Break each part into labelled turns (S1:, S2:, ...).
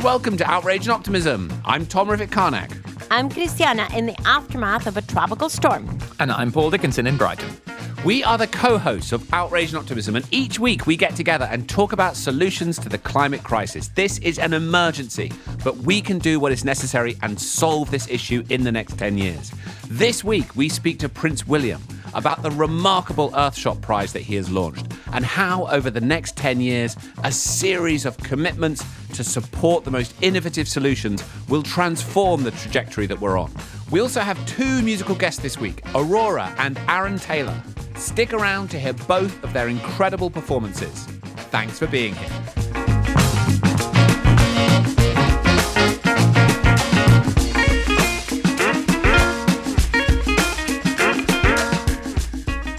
S1: and welcome to Outrage Optimism. I'm Tom Rivett-Carnac.
S2: I'm Christiana in the aftermath of a tropical storm.
S3: And I'm Paul Dickinson in Brighton.
S1: We are the co-hosts of Outrage Optimism, and each week we get together and talk about solutions to the climate crisis. This is an emergency, but we can do what is necessary and solve this issue in the next 10 years. This week we speak to Prince William about the remarkable Earthshot Prize that he has launched and how over the next 10 years a series of commitments to support the most innovative solutions will transform the trajectory that we're on. We also have two musical guests this week, Aurora and Aaron Taylor. Stick around to hear both of their incredible performances. Thanks for being here.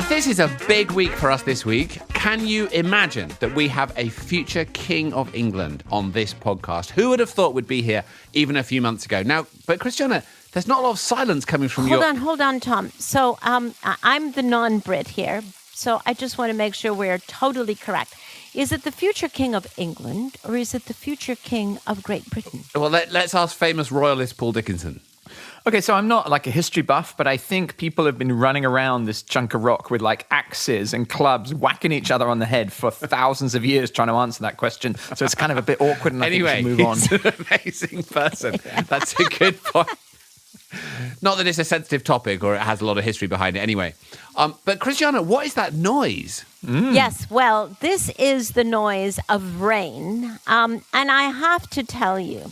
S1: This is a big week for us this week. Can you imagine that we have a future King of England on this podcast? Who would have thought would be here even a few months ago? Now, but Christiana, there's not a lot of silence coming from
S2: Hold on, Tom. So I'm the non-Brit here, so I just want to make sure we're totally correct. Is it the future King of England, or is it the future King of Great Britain?
S1: Well, let's ask famous royalist Paul Dickinson.
S3: Okay, so I'm not like a history buff, but I think people have been running around this chunk of rock with like axes and clubs, whacking each other on the head for thousands of years trying to answer that question. So it's kind of a bit awkward, and I think we should move on.
S1: He's an amazing person. That's a good point. Not that it's a sensitive topic or it has a lot of history behind it anyway. But Christiana, what is that noise?
S2: Yes, well, this is the noise of rain. And I have to tell you,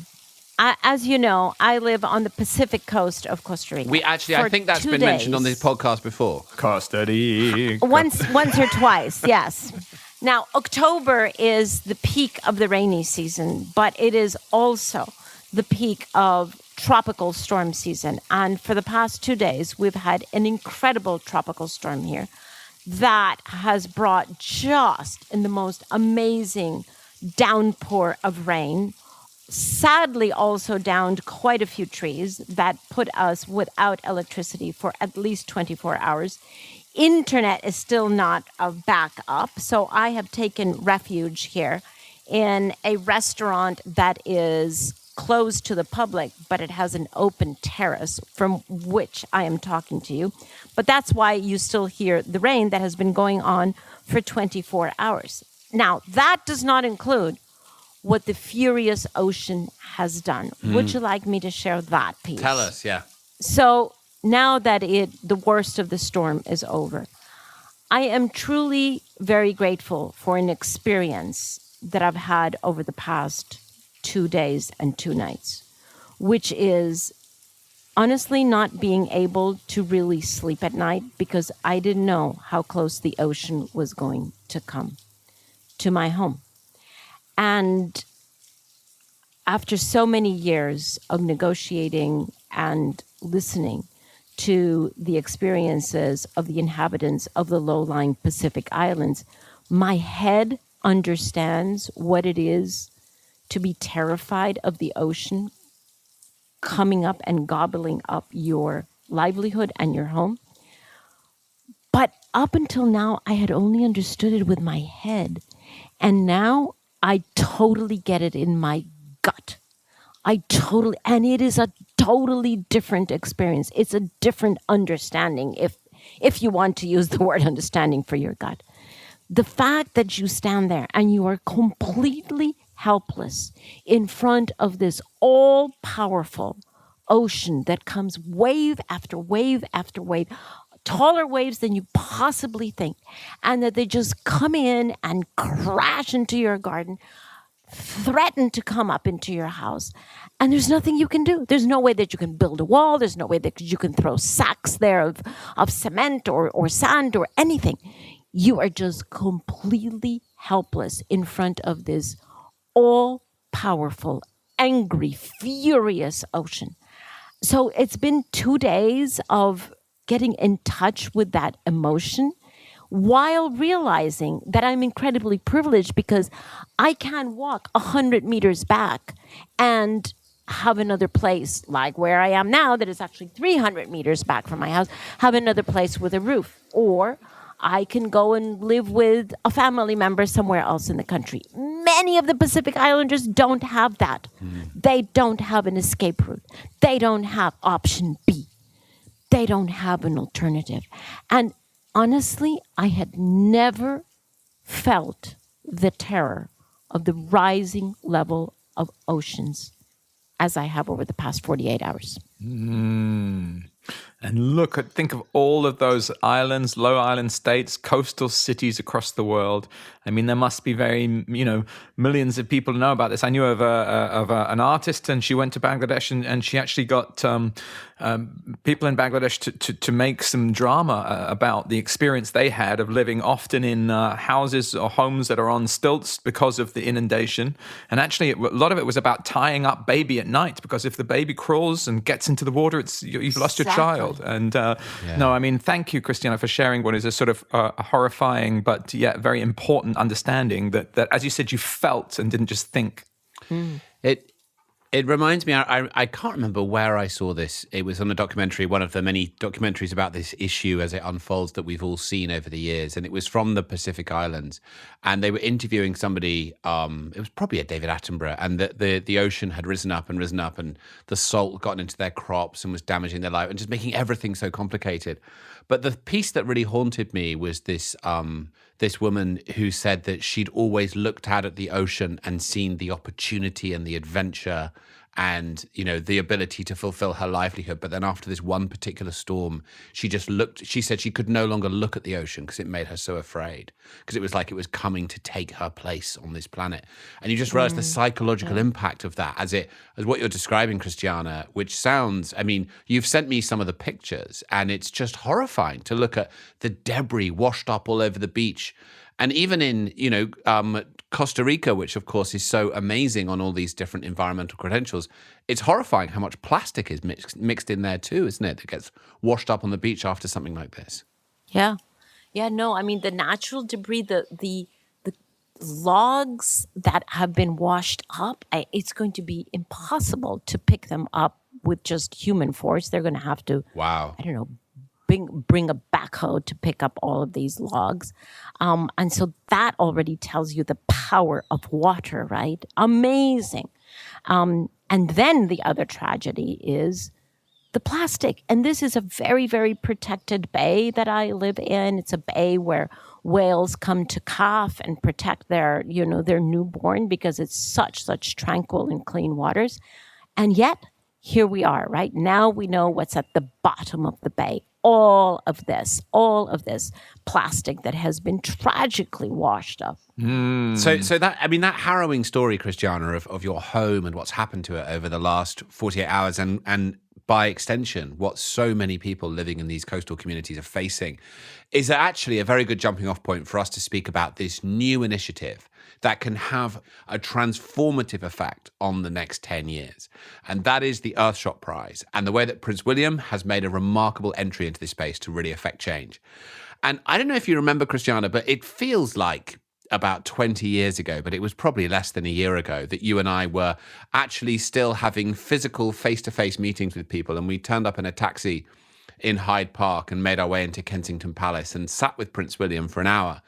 S2: as you know, I live on the Pacific coast of Costa Rica.
S1: I think that's been mentioned on this podcast before.
S3: Costa Rica.
S2: Once or twice, yes. Now, October is the peak of the rainy season, but it is also the peak of tropical storm season. And for the past 2 days, we've had an incredible tropical storm here that has brought just in the most amazing downpour of rain. Sadly, also downed quite a few trees that put us without electricity for at least 24 hours. Internet is still not back up, so I have taken refuge here in a restaurant that is closed to the public, but it has an open terrace from which I am talking to you. But that's why you still hear the rain that has been going on for 24 hours. Now, that does not include what the furious ocean has done. Would you like me to share that piece?
S1: Tell us, yeah.
S2: So now that the worst of the storm is over, I am truly very grateful for an experience that I've had over the past 2 days and 2 nights, which is honestly not being able to really sleep at night because I didn't know how close the ocean was going to come to my home. And after so many years of negotiating and listening to the experiences of the inhabitants of the low-lying Pacific Islands, my head understands what it is to be terrified of the ocean coming up and gobbling up your livelihood and your home. But up until now, I had only understood it with my head. And now I totally get it in my gut. And it is a totally different experience. It's a different understanding, if you want to use the word understanding for your gut. The fact that you stand there and you are completely helpless in front of this all-powerful ocean that comes wave after wave after wave, taller waves than you possibly think, and that they just come in and crash into your garden, threaten to come up into your house, and there's nothing you can do. There's no way that you can build a wall. There's no way that you can throw sacks there of cement or sand or anything. You are just completely helpless in front of this all-powerful, angry, furious ocean. So it's been 2 days of getting in touch with that emotion while realizing that I'm incredibly privileged because I can walk 100 meters back and have another place like where I am now that is actually 300 meters back from my house, have another place with a roof. Or I can go and live with a family member somewhere else in the country. Many of the Pacific Islanders don't have that. They don't have an escape route. They don't have option B. They don't have an alternative. And honestly, I had never felt the terror of the rising level of oceans as I have over the past 48 hours.
S3: And think of all of those islands, low island states, coastal cities across the world. I mean, there must be millions of people who know about this. I knew of an artist, and she went to Bangladesh, and she actually got people in Bangladesh to make some drama about the experience they had of living often in houses or homes that are on stilts because of the inundation. And actually, a lot of it was about tying up baby at night, because if the baby crawls and gets into the water, you've lost your child. And no, I mean, thank you, Christiana, for sharing what is a sort of a horrifying but yet very important understanding that, as you said, you felt and didn't just think.
S1: It reminds me, I can't remember where I saw this. It was on a documentary, one of the many documentaries about this issue as it unfolds that we've all seen over the years. And it was from the Pacific Islands. And they were interviewing somebody, it was probably a David Attenborough, and the ocean had risen up, and the salt gotten into their crops and was damaging their life and just making everything so complicated. But the piece that really haunted me was this woman who said that she'd always looked out at the ocean and seen the opportunity and the adventure and, the ability to fulfill her livelihood. But then after this one particular storm, she said she could no longer look at the ocean because it made her so afraid, because it was like it was coming to take her place on this planet. And you just realize the psychological impact of that as what you're describing, Christiana, which sounds, I mean, you've sent me some of the pictures and it's just horrifying to look at the debris washed up all over the beach. And even in, Costa Rica, which of course is so amazing on all these different environmental credentials, it's horrifying how much plastic is mixed in there too, isn't it? That gets washed up on the beach after something like this.
S2: Yeah. Yeah, no, I mean, the natural debris, the logs that have been washed up, it's going to be impossible to pick them up with just human force. They're going to have to, I don't know, bring a backhoe to pick up all of these logs. And so that already tells you the power of water, right? Amazing. And then the other tragedy is the plastic. And this is a very, very protected bay that I live in. It's a bay where whales come to calf and protect their newborn, because it's such tranquil and clean waters. And yet, here we are, right? Now we know what's at the bottom of the bay. All of this plastic that has been tragically washed up.
S1: So that harrowing story, Christiana, of your home and what's happened to it over the last 48 hours and by extension, what so many people living in these coastal communities are facing, is actually a very good jumping off point for us to speak about this new initiative that can have a transformative effect on the next 10 years. And that is the Earthshot Prize, and the way that Prince William has made a remarkable entry into this space to really affect change. And I don't know if you remember, Christiana, but it feels like about 20 years ago, but it was probably less than a year ago, that you and I were actually still having physical face-to-face meetings with people. And we turned up in a taxi in Hyde Park and made our way into Kensington Palace and sat with Prince William for an hour.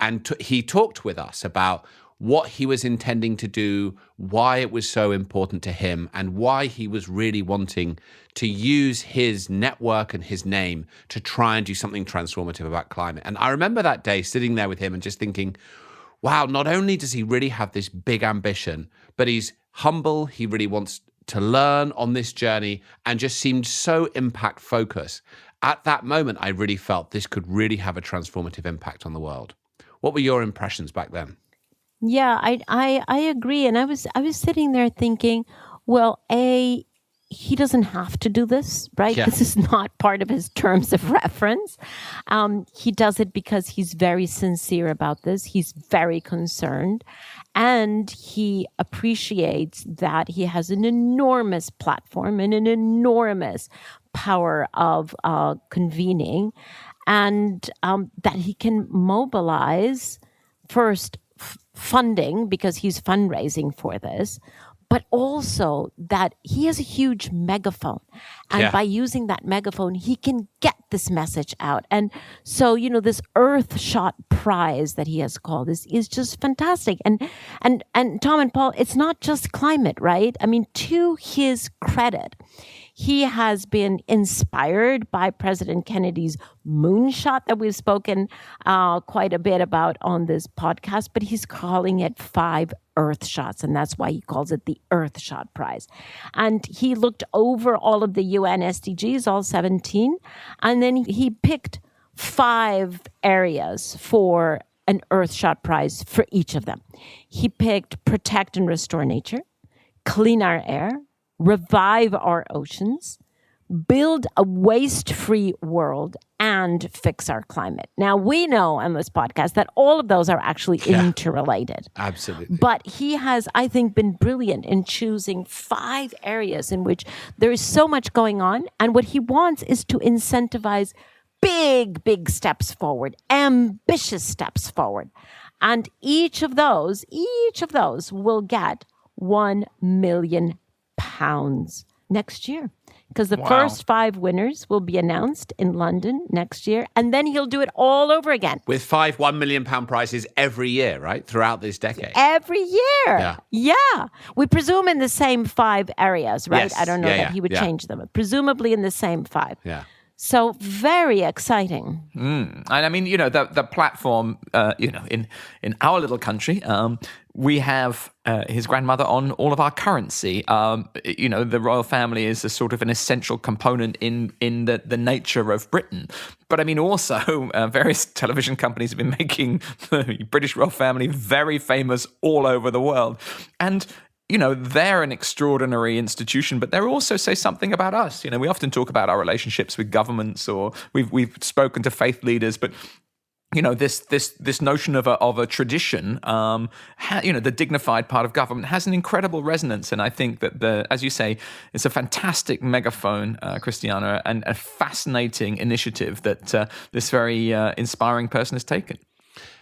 S1: And he talked with us about what he was intending to do, why it was so important to him, and why he was really wanting to use his network and his name to try and do something transformative about climate. And I remember that day sitting there with him and just thinking, wow, not only does he really have this big ambition, but he's humble, he really wants to learn on this journey, and just seemed so impact focused. At that moment, I really felt this could really have a transformative impact on the world. What were your impressions back then?
S2: Yeah, I agree. And I was sitting there thinking, well, he doesn't have to do this, right?
S1: Yeah.
S2: This is not part of his terms of reference. He does it because he's very sincere about this. He's very concerned. And he appreciates that he has an enormous platform and an enormous power of convening, and that he can mobilize first funding, because he's fundraising for this, but also that he has a huge megaphone. And by using that megaphone, he can get this message out. And so, this Earthshot Prize that he has called is just fantastic. And Tom and Paul, it's not just climate, right? I mean, to his credit, he has been inspired by President Kennedy's Moonshot that we've spoken quite a bit about on this podcast, but he's calling it 5 Earthshots, and that's why he calls it the Earthshot Prize. And he looked over all of the UN SDGs, all 17, and then he picked 5 areas for an Earthshot Prize for each of them. He picked protect and restore nature, clean our air, revive our oceans, build a waste-free world, and fix our climate. Now, we know on this podcast that all of those are actually interrelated.
S1: Absolutely.
S2: But he has, I think, been brilliant in choosing 5 areas in which there is so much going on. And what he wants is to incentivize big steps forward, ambitious steps forward. And each of those will get £1 million next year, because the first 5 winners will be announced in London next year, and then he'll do it all over again
S1: with 5 £1 million prizes every year, right, throughout this decade.
S2: Every year, yeah. We presume in the same 5 areas, right?
S1: Yes.
S2: I don't know that he would change them, presumably in the same 5.
S1: Yeah.
S2: So very exciting.
S3: And I mean, the platform, in our little country, we have his grandmother on all of our currency. The royal family is a sort of an essential component in the nature of Britain. But I mean, also, various television companies have been making the British royal family very famous all over the world. And they're an extraordinary institution, but they also say something about us. We often talk about our relationships with governments, or we've spoken to faith leaders, but this notion of a tradition, the dignified part of government has an incredible resonance, and I think that as you say, it's a fantastic megaphone, Christiana, and a fascinating initiative that this very inspiring person has taken.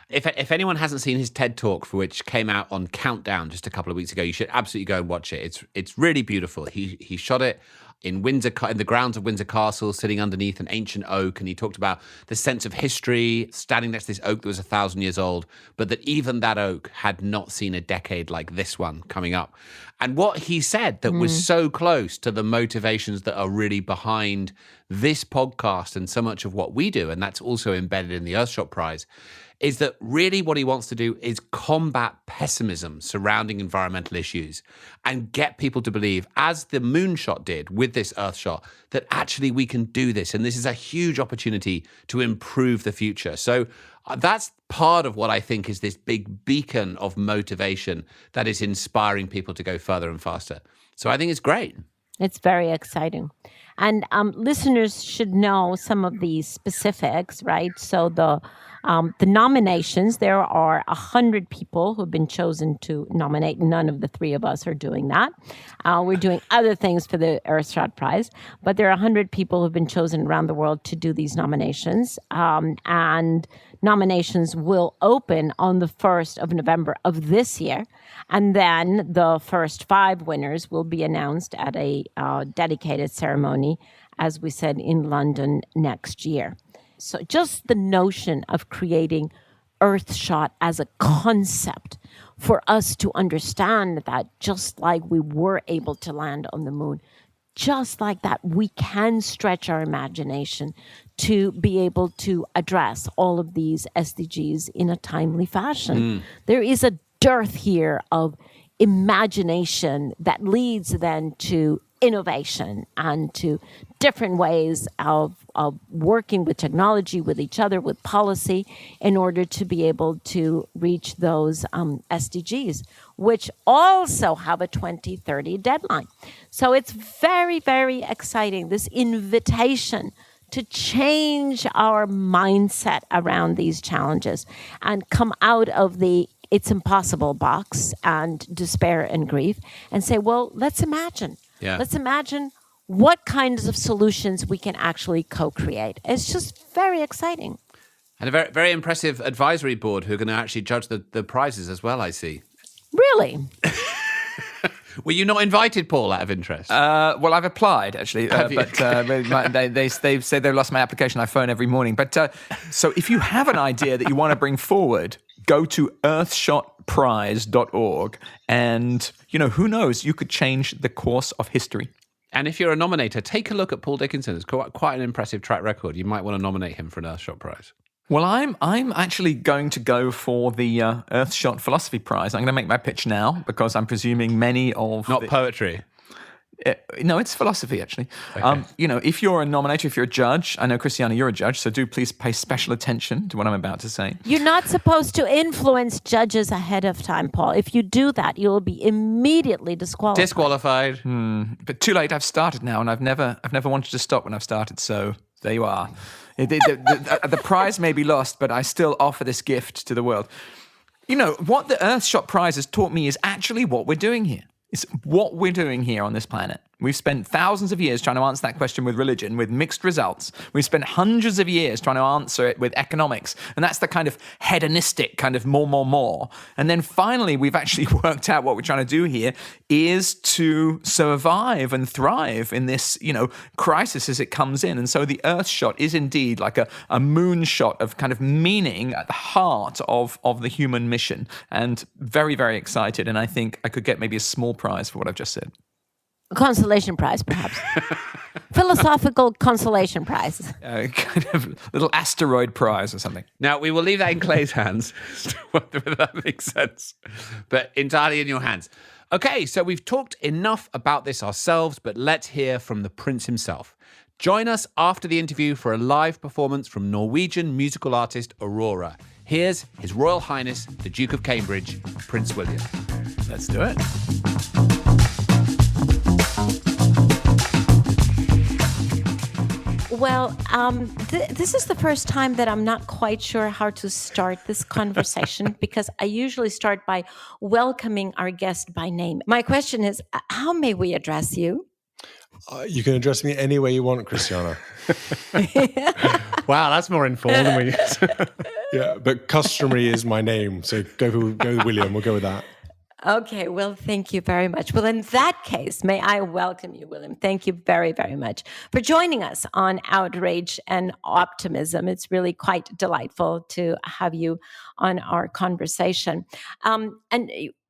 S1: If anyone hasn't seen his TED Talk, for which came out on Countdown just a couple of weeks ago, you should absolutely go and watch it. It's really beautiful. He shot it in Windsor, in the grounds of Windsor Castle, sitting underneath an ancient oak, and he talked about the sense of history, standing next to this oak that was 1,000 years old, but that even that oak had not seen a decade like this one coming up. And what he said that was so close to the motivations that are really behind this podcast and so much of what we do, and that's also embedded in the Earthshot Prize, is that really what he wants to do is combat pessimism surrounding environmental issues and get people to believe, as the Moonshot did with this Earthshot, that actually we can do this. And this is a huge opportunity to improve the future. So that's part of what I think is this big beacon of motivation that is inspiring people to go further and faster. So I think it's great.
S2: It's very exciting. And listeners should know some of the specifics, right? So the nominations, there are 100 people who have been chosen to nominate. None of the 3 of us are doing that. We're doing other things for the Earthshot Prize, but there are 100 people who have been chosen around the world to do these nominations. And nominations will open on the 1st of November of this year. And then the first 5 winners will be announced at a dedicated ceremony, as we said, in London next year. So just the notion of creating Earthshot as a concept for us to understand that just like we were able to land on the moon, just like that, we can stretch our imagination to be able to address all of these SDGs in a timely fashion. There is a dearth here of imagination that leads then to innovation and to different ways of working with technology, with each other, with policy, in order to be able to reach those SDGs, which also have a 2030 deadline. So it's very, very exciting, this invitation to change our mindset around these challenges and come out of the it's impossible box and despair and grief and say, well, let's imagine.
S1: Yeah.
S2: Let's imagine what kinds of solutions we can actually co-create. It's just very exciting.
S1: And a very, very impressive advisory board who are going to actually judge the prizes as well, I see.
S2: Really?
S1: Were you not invited, Paul, out of interest?
S3: Well, I've applied, actually, but they say they've lost my application. I phone every morning. But so if you have an idea that you want to bring forward, go to earthshotprize.org. And, who knows, you could change the course of history.
S1: And if you're a nominator, take a look at Paul Dickinson. It's quite an impressive track record. You might want to nominate him for an Earthshot Prize.
S3: Well, I'm actually going to go for the Earthshot Philosophy Prize. I'm going to make my pitch now because I'm presuming many of
S1: Not poetry.
S3: No, it's philosophy, actually.
S1: Okay.
S3: If you're a nominator, if you're a judge, I know, Christiana, you're a judge, so do please pay special attention to what I'm about to say.
S2: You're not supposed to influence judges ahead of time, Paul. If you do that, you'll be immediately disqualified.
S1: Disqualified.
S3: But too late, I've started now, and I've never wanted to stop when I've started, so there you are. The prize may be lost, but I still offer this gift to the world. What the Earthshot Prize has taught me is actually what we're doing here. It's what we're doing here on this planet. We've spent thousands of years trying to answer that question with religion, with mixed results. We've spent hundreds of years trying to answer it with economics. And that's the kind of hedonistic kind of more. And then finally, we've actually worked out what we're trying to do here is to survive and thrive in this, crisis as it comes in. And so the Earthshot is indeed like a moonshot of kind of meaning at the heart of the human mission. And very, very excited. And I think I could get maybe a small prize for what I've just said.
S2: Consolation prize, perhaps. Philosophical consolation prize.
S3: Kind of little asteroid prize or something.
S1: Now, we will leave that in Clay's hands, whether that makes sense, but entirely in your hands. Okay, so we've talked enough about this ourselves, but let's hear from the prince himself. Join us after the interview for a live performance from Norwegian musical artist Aurora. Here's His Royal Highness, the Duke of Cambridge, Prince William.
S3: Let's do it.
S2: Well, this is the first time that I'm not quite sure how to start this conversation because I usually start by welcoming our guest by name. My question is, how may we address you?
S4: You can address me any way you want, Christiana.
S1: Wow, that's more informal than we
S4: Yeah, but customary is my name, so go with William. We'll go with that.
S2: Okay, well, thank you very much. Well, in that case, may I welcome you, William. Thank you very, very much for joining us on Outrage and Optimism. It's really quite delightful to have you on our conversation. And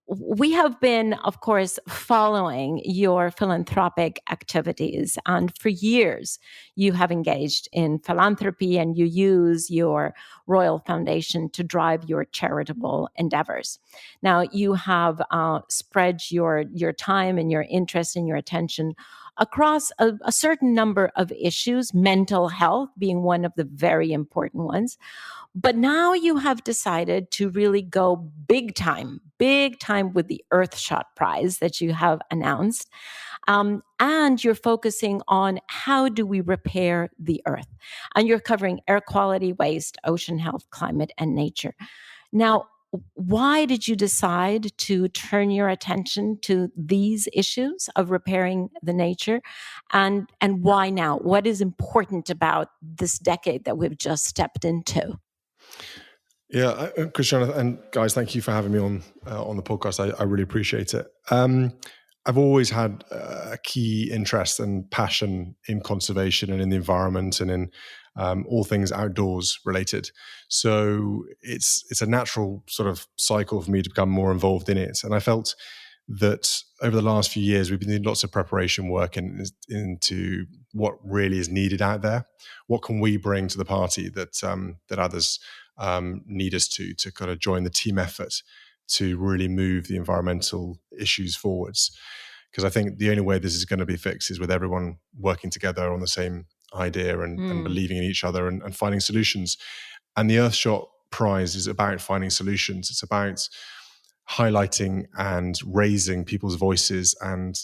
S2: we have been, of course, following your philanthropic activities. And for years, you have engaged in philanthropy and you use your Royal Foundation to drive your charitable endeavors. Now, you have spread your time and your interest and your attention across a certain number of issues, mental health being one of the very important ones. But now you have decided to really go big time with the Earthshot Prize that you have announced. And you're focusing on how do we repair the Earth. And you're covering air quality, waste, ocean health, climate, and nature. Now, why did you decide to turn your attention to these issues of repairing the nature? And why now? What is important about this decade that we've just stepped into?
S4: Yeah, Christiana, and guys, thank you for having me on the podcast. I really appreciate it. I've always had a key interest and passion in conservation and in the environment and in all things outdoors related. So it's a natural sort of cycle for me to become more involved in it. And I felt that over the last few years, we've been doing lots of preparation work into what really is needed out there. What can we bring to the party that others need us to kind of join the team effort to really move the environmental issues forwards. Because I think the only way this is going to be fixed is with everyone working together on the same idea and believing in each other and finding solutions. And the Earthshot Prize is about finding solutions. It's about highlighting and raising people's voices and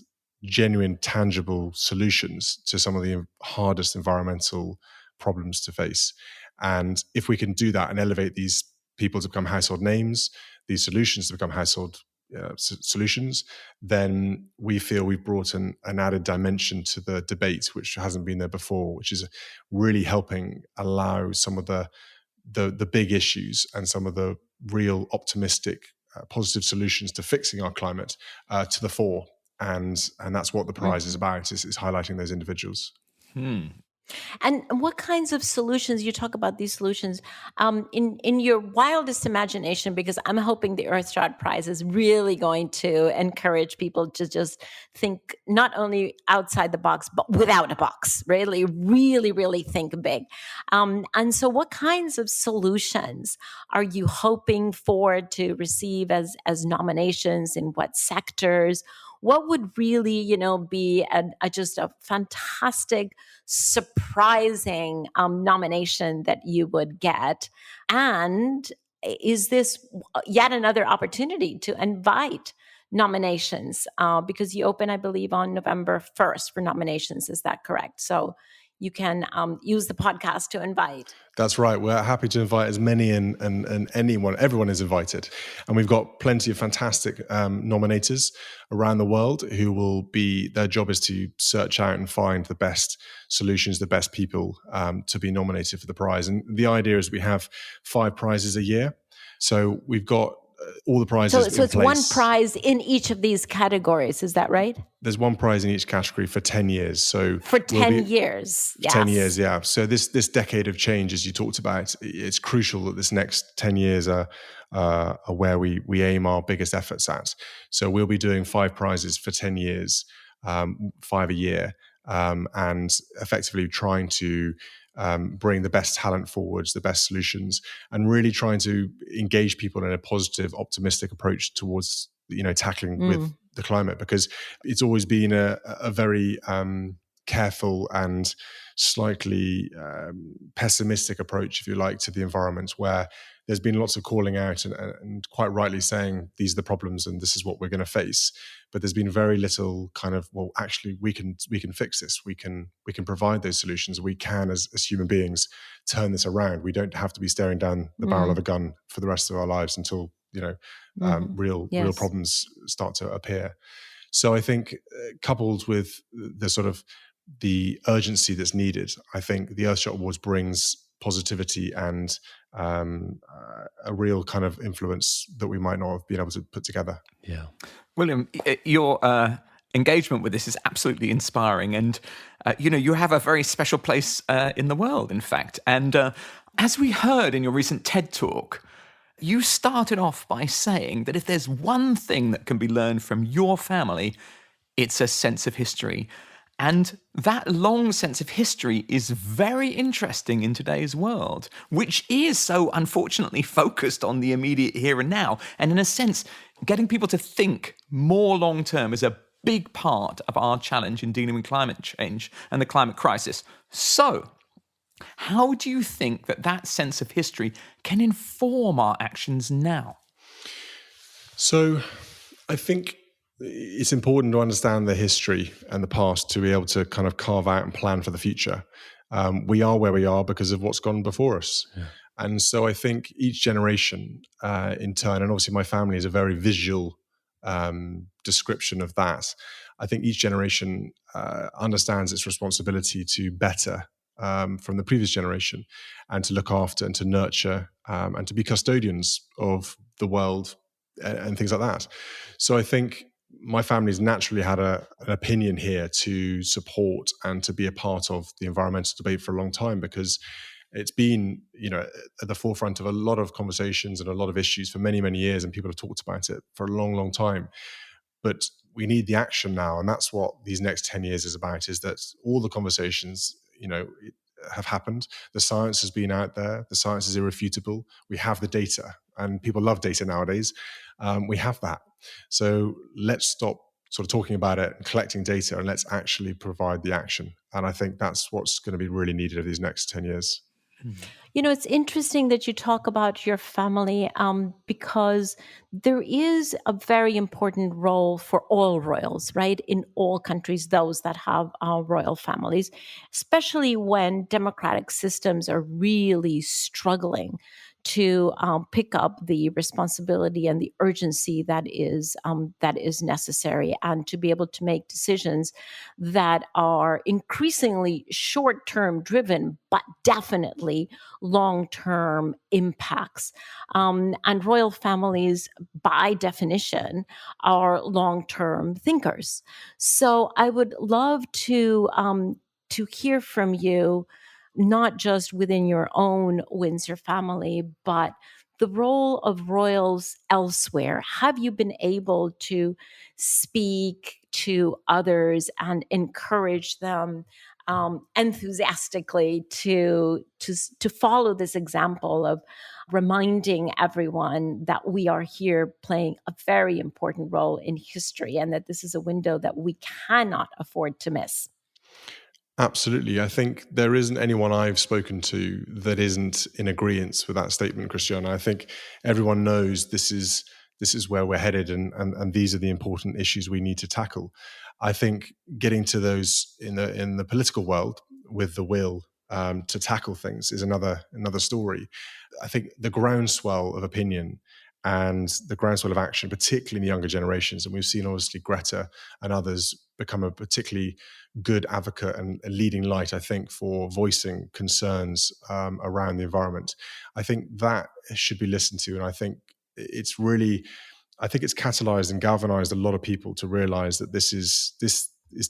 S4: genuine, tangible solutions to some of the hardest environmental problems to face. And if we can do that and elevate these people to become household names, these solutions to become household solutions, then we feel we've brought an added dimension to the debate, which hasn't been there before, which is really helping allow some of the big issues and some of the real optimistic, positive solutions to fixing our climate to the fore. and that's what the prize is about, is highlighting those individuals.
S2: And what kinds of solutions, you talk about these solutions, in your wildest imagination, because I'm hoping the Earthshot Prize is really going to encourage people to just think not only outside the box, but without a box, really, really, really think big. And so what kinds of solutions are you hoping for to receive as nominations, in what sectors? What would really, be just a fantastic, surprising nomination that you would get? And is this yet another opportunity to invite nominations? Because you open, I believe, on November 1st for nominations. Is that correct? So you can use the podcast to invite.
S4: That's right. We're happy to invite as many and anyone. Everyone is invited. And we've got plenty of fantastic nominators around the world who will be, their job is to search out and find the best solutions, the best people to be nominated for the prize. And the idea is we have 5 prizes a year. So we've got all the prizes.
S2: So it's one prize in each of these categories. Is that right?
S4: There's one prize in each category for 10 years. So
S2: for 10 years. Yes.
S4: 10 years, yeah. So this decade of change, as you talked about, it's crucial that this next 10 years are where we aim our biggest efforts at. So we'll be doing 5 prizes for 10 years, 5 a year, and effectively trying to bring the best talent forwards, the best solutions, and really trying to engage people in a positive, optimistic approach towards, tackling with the climate, because it's always been a very careful and slightly pessimistic approach, if you like, to the environment, where there's been lots of calling out and quite rightly saying these are the problems and this is what we're going to face. But there's been very little kind of, well, actually we can fix this. We can provide those solutions. We can, as human beings, turn this around. We don't have to be staring down the barrel of a gun for the rest of our lives until real problems start to appear. So I think, coupled with the sort of the urgency that's needed, I think the Earthshot Awards brings positivity and a real kind of influence that we might not have been able to put together.
S1: Yeah.
S3: William, your engagement with this is absolutely inspiring. And, you have a very special place in the world, in fact. And as we heard in your recent TED Talk, you started off by saying that if there's one thing that can be learned from your family, it's a sense of history. And that long sense of history is very interesting in today's world, which is so unfortunately focused on the immediate here and now. And in a sense, getting people to think more long term is a big part of our challenge in dealing with climate change and the climate crisis. So, how do you think that sense of history can inform our actions now?
S4: So, I think it's important to understand the history and the past to be able to kind of carve out and plan for the future. We are where we are because of what's gone before us. Yeah. And so I think each generation in turn, and obviously my family is a very visual description of that. I think each generation understands its responsibility to better from the previous generation, and to look after and to nurture and to be custodians of the world and things like that. So I think my family's naturally had an opinion here to support and to be a part of the environmental debate for a long time, because it's been, at the forefront of a lot of conversations and a lot of issues for many, many years, and people have talked about it for a long, long time. But we need the action now, and that's what these next 10 years is about, is that all the conversations, have happened. The science has been out there. The science is irrefutable. We have the data, and people love data nowadays. We have that. So let's stop sort of talking about it and collecting data, and let's actually provide the action. And I think that's what's going to be really needed over these next 10 years.
S2: It's interesting that you talk about your family because there is a very important role for all royals, right? In all countries, those that have royal families, especially when democratic systems are really struggling to pick up the responsibility and the urgency that is necessary, and to be able to make decisions that are increasingly short-term driven, but definitely long-term impacts. And royal families, by definition, are long-term thinkers. So I would love to hear from you, not just within your own Windsor family, but the role of royals elsewhere. Have you been able to speak to others and encourage them enthusiastically to follow this example of reminding everyone that we are here playing a very important role in history, and that this is a window that we cannot afford to miss?
S4: Absolutely. I think there isn't anyone I've spoken to that isn't in agreement with that statement, Christiana. I think everyone knows this is where we're headed, and these are the important issues we need to tackle. I think getting to those in the political world with the will to tackle things is another story. I think the groundswell of opinion and the groundswell of action, particularly in the younger generations, and we've seen obviously Greta and others become a particularly good advocate and a leading light, I think, for voicing concerns around the environment. I think that should be listened to, and I think it's catalyzed and galvanized a lot of people to realize that this is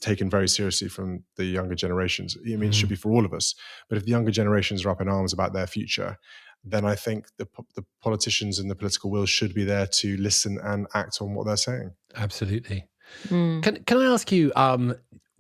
S4: taken very seriously from the younger generations. I mean, it should be for all of us, but if the younger generations are up in arms about their future, then I think the politicians and the political will should be there to listen and act on what they're saying.
S1: Absolutely. Can I ask you,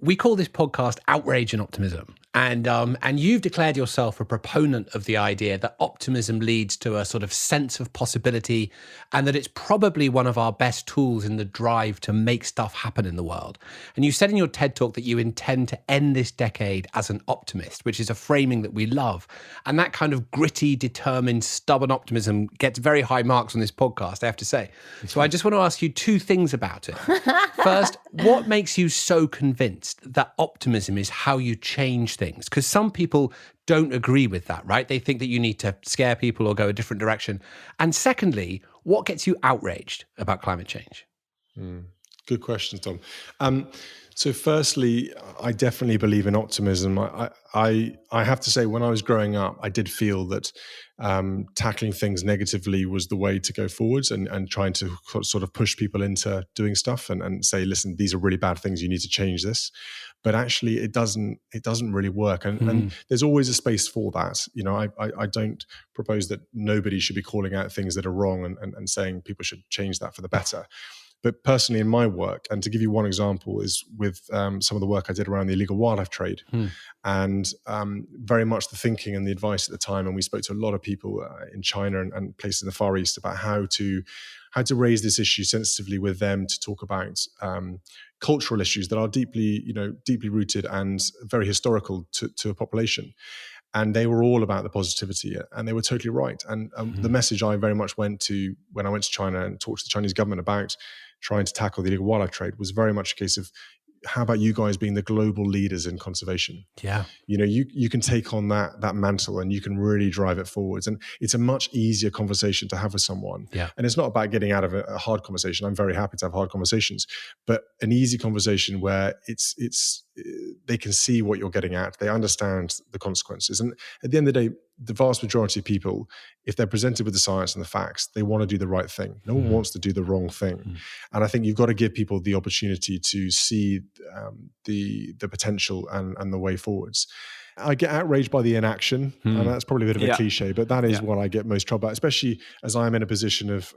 S1: we call this podcast Outrage and Optimism, and you've declared yourself a proponent of the idea that optimism leads to a sort of sense of possibility, and that it's probably one of our best tools in the drive to make stuff happen in the world. And you said in your TED Talk that you intend to end this decade as an optimist, which is a framing that we love. And that kind of gritty, determined, stubborn optimism gets very high marks on this podcast, I have to say. So I just want to ask you two things about it. First, what makes you so convinced that optimism is how you change things? Because some people don't agree with that, right? They think that you need to scare people or go a different direction. And secondly, what gets you outraged about climate change?
S4: Good question, Tom. So firstly, I definitely believe in optimism. I have to say, when I was growing up, I did feel that tackling things negatively was the way to go forwards, and trying to sort of push people into doing stuff and say, listen, these are really bad things, you need to change this. But actually it doesn't really work. And there's always a space for that. You know, I don't propose that nobody should be calling out things that are wrong and saying people should change that for the better. But personally, in my work, and to give you one example, is with some of the work I did around the illegal wildlife trade, and very much the thinking and the advice at the time. And we spoke to a lot of people in China and places in the Far East about how to raise this issue sensitively with them, to talk about cultural issues that are deeply rooted and very historical to a population. And they were all about the positivity, and they were totally right. And the message I very much went to when I went to China and talked to the Chinese government about trying to tackle the illegal wildlife trade was very much a case of, how about you guys being the global leaders in conservation?
S1: Yeah.
S4: You know, you can take on that mantle and you can really drive it forwards. And it's a much easier conversation to have with someone.
S1: Yeah.
S4: And it's not about getting out of a hard conversation. I'm very happy to have hard conversations, but an easy conversation where it's they can see what you're getting at. They understand the consequences. And at the end of the day, the vast majority of people, if they're presented with the science and the facts, they want to do the right thing. No one wants to do the wrong thing. And I think you've got to give people the opportunity to see the potential and the way forwards. I get outraged by the inaction, and that's probably a bit of a cliche, but that is what I get most trouble about, especially as I'm in a position of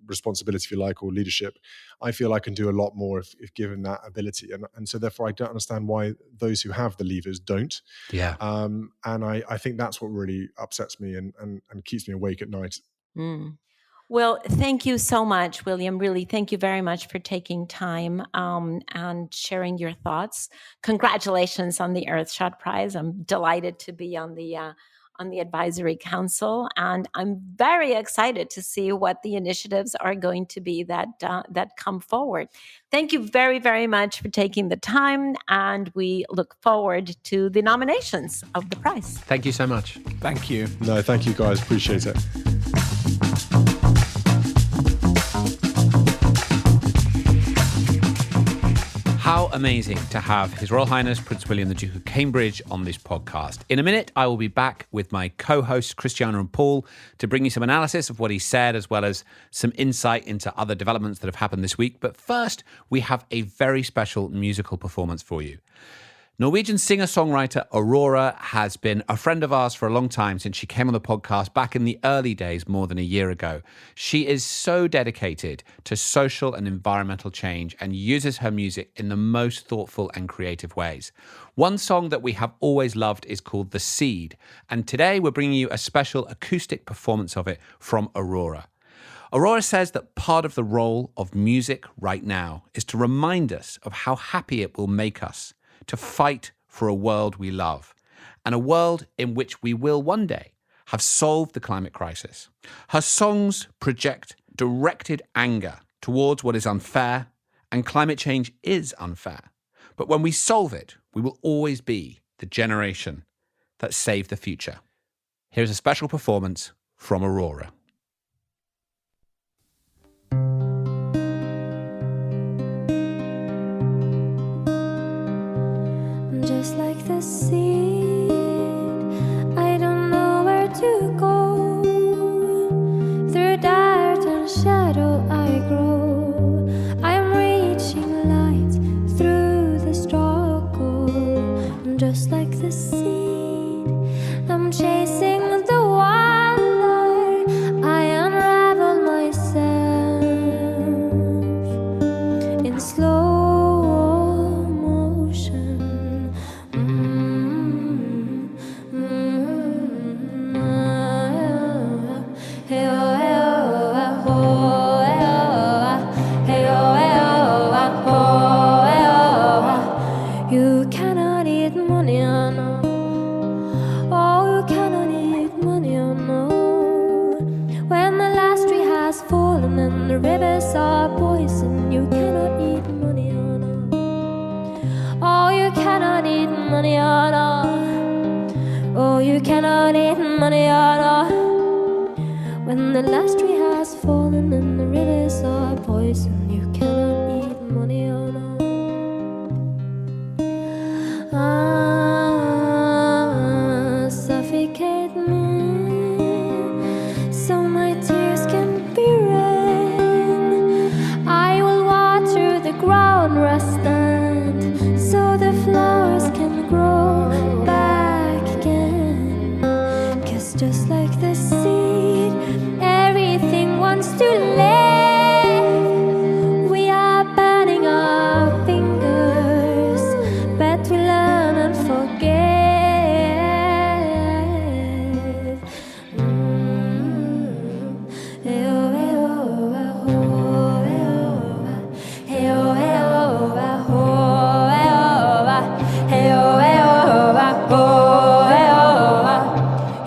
S4: responsibility, if you like, or leadership. I feel I can do a lot more if given that ability. And so therefore I don't understand why those who have the levers don't.
S1: Yeah.
S4: And I think that's what really upsets me and keeps me awake at night.
S2: Well, thank you so much, William. Really, thank you very much for taking time and sharing your thoughts. Congratulations on the Earthshot Prize. I'm delighted to be on the on the advisory council, and I'm very excited to see what the initiatives are going to be that come forward. Thank you very, very much for taking the time, and we look forward to the nominations of the prize.
S1: Thank you so much.
S3: Thank you.
S4: No, thank you guys. Appreciate it.
S1: How amazing to have His Royal Highness Prince William, the Duke of Cambridge, on this podcast. In a minute, I will be back with my co-hosts, Christiana and Paul, to bring you some analysis of what he said, as well as some insight into other developments that have happened this week. But first, we have a very special musical performance for you. Norwegian singer-songwriter Aurora has been a friend of ours for a long time, since she came on the podcast back in the early days more than a year ago. She is so dedicated to social and environmental change and uses her music in the most thoughtful and creative ways. One song that we have always loved is called The Seed, and today we're bringing you a special acoustic performance of it from Aurora. Aurora says that part of the role of music right now is to remind us of how happy it will make us to fight for a world we love, and a world in which we will one day have solved the climate crisis. Her songs project directed anger towards what is unfair, and climate change is unfair. But when we solve it, we will always be the generation that saved the future. Here's a special performance from Aurora.
S5: Just like the seed, I don't know where to go. Through dirt and shadow I grow. I'm reaching light through the struggle. Just like the seed, I'm chasing the wonder. I unravel myself in slow the rivers are poison. You cannot eat manana. Oh, you cannot eat manana. Oh, you cannot eat manana. When the last tree has fallen and the rivers are poison, you cannot eat manana. Suffocate me, so my tears can be rain. I will water the ground where I stand, so the flowers can grow back again. 'Cause just like the seed, everything wants to live. We are burning our fingers, but we learn and forget.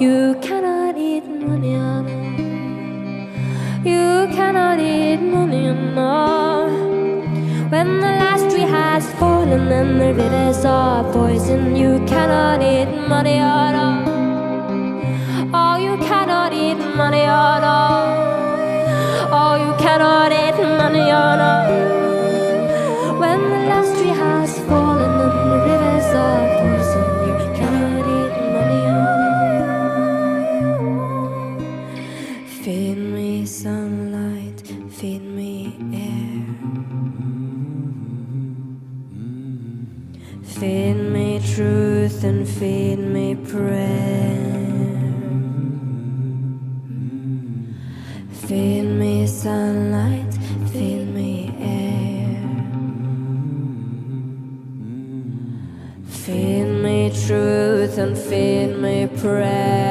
S5: You cannot eat manana. You cannot eat manana. When the last tree has fallen and the rivers are poison, you cannot eat manana. Oh, you cannot eat manana. Oh, you cannot eat manana. When the last tree has fallen and the rivers are poison, you cannot eat manana. Feed me sunlight, feed me air. Feed me truth and feed me prayer. Feed me sunlight, feed me air. Feed me truth and feed me prayers.